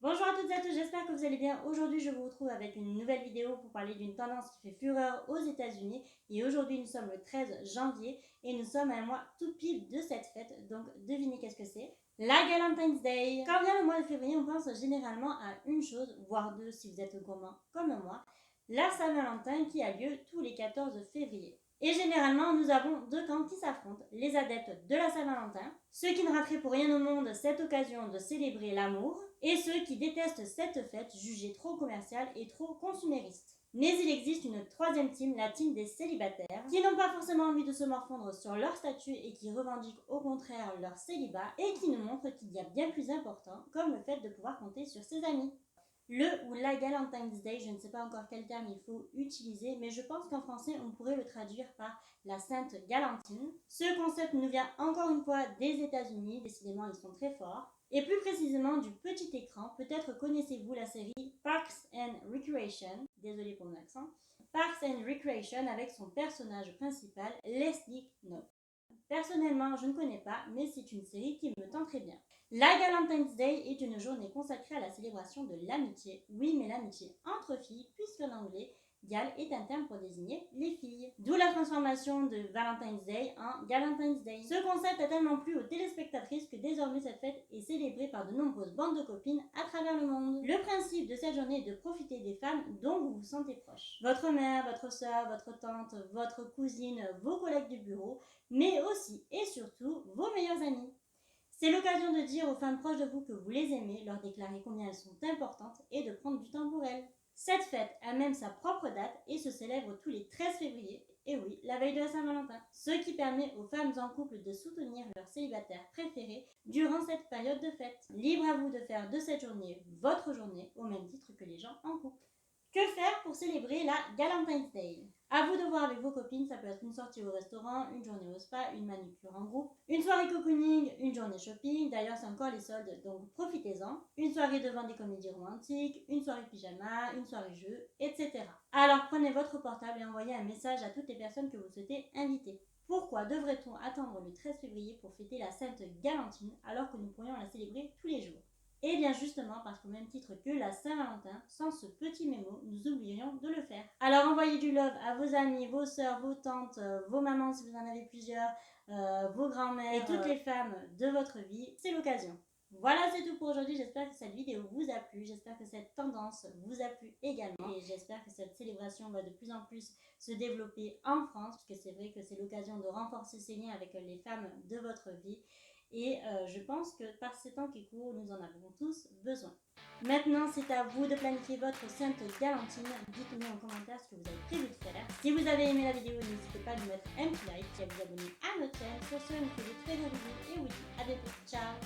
Bonjour à toutes et à tous, j'espère que vous allez bien. Aujourd'hui, je vous retrouve avec une nouvelle vidéo pour parler d'une tendance qui fait fureur aux États-Unis. Et aujourd'hui, nous sommes le 13 janvier et nous sommes à un mois tout pile de cette fête. Donc, devinez qu'est-ce que c'est? La Valentine's Day. Quand vient le mois de février, on pense généralement à une chose, voire deux si vous êtes gourmand comme moi, la Saint-Valentin qui a lieu tous les 14 février. Et généralement, nous avons deux camps qui s'affrontent, les adeptes de la Saint-Valentin, ceux qui ne rateraient pour rien au monde cette occasion de célébrer l'amour, et ceux qui détestent cette fête jugée trop commerciale et trop consumériste. Mais il existe une troisième team, la team des célibataires, qui n'ont pas forcément envie de se morfondre sur leur statut et qui revendiquent au contraire leur célibat et qui nous montrent qu'il y a bien plus important, comme le fait de pouvoir compter sur ses amis. Le ou la Valentine's Day, je ne sais pas encore quel terme il faut utiliser, mais je pense qu'en français on pourrait le traduire par la Sainte Galantine. Ce concept nous vient encore une fois des États-Unis, décidément ils sont très forts. Et plus précisément du petit écran, peut-être connaissez-vous la série Parks and Recreation, désolé pour mon accent, Parks and Recreation avec son personnage principal Leslie Knope. Personnellement, je ne connais pas, mais c'est une série qui me tente très bien. La Valentine's Day est une journée consacrée à la célébration de l'amitié. Oui, mais l'amitié entre filles, puisqu'en anglais, Gal est un terme pour désigner les filles. D'où la transformation de Valentine's Day en Galentine's Day. Ce concept a tellement plu aux téléspectatrices que désormais cette fête est célébrée par de nombreuses bandes de copines à travers le monde. Le principe de cette journée est de profiter des femmes dont vous vous sentez proche. Votre mère, votre soeur, votre tante, votre cousine, vos collègues du bureau, mais aussi et surtout vos meilleurs amis. C'est l'occasion de dire aux femmes proches de vous que vous les aimez, leur déclarer combien elles sont importantes et de prendre du temps pour elles. Cette fête a même sa propre date et se célèbre tous les 13 février, et oui, la veille de la Saint-Valentin. Ce qui permet aux femmes en couple de soutenir leur célibataire préféré durant cette période de fête. Libre à vous de faire de cette journée votre journée, au même titre que les gens en couple. Que faire pour célébrer la Valentine's Day? À vous de voir avec vos copines, ça peut être une sortie au restaurant, une journée au spa, une manucure en groupe, une soirée cocooning, une journée shopping, d'ailleurs c'est encore les soldes donc profitez-en, une soirée devant des comédies romantiques, une soirée pyjama, une soirée jeu, etc. Alors prenez votre portable et envoyez un message à toutes les personnes que vous souhaitez inviter. Pourquoi devrait-on attendre le 13 février pour fêter la Sainte Galantine alors que nous pourrions la célébrer tous les jours? Et bien justement parce qu'au même titre que la Saint-Valentin, sans ce petit mémo, nous oublierions de le faire. Alors envoyez du love à vos amis, vos sœurs, vos tantes, vos mamans si vous en avez plusieurs, vos grands-mères et toutes les femmes de votre vie, c'est l'occasion. Voilà, c'est tout pour aujourd'hui. J'espère que cette vidéo vous a plu. J'espère que cette tendance vous a plu également. Et j'espère que cette célébration va de plus en plus se développer en France, puisque c'est vrai que c'est l'occasion de renforcer ces liens avec les femmes de votre vie. Et je pense que par ces temps qui courent, nous en avons tous besoin. Maintenant, c'est à vous de planifier votre Sainte Galantine. Dites-nous en commentaire ce que vous avez prévu de faire. Si vous avez aimé la vidéo, n'hésitez pas à nous mettre un petit like et à vous abonner à notre chaîne. Sur ce, nous faisons de très gros bisous et oui, à bientôt. Ciao!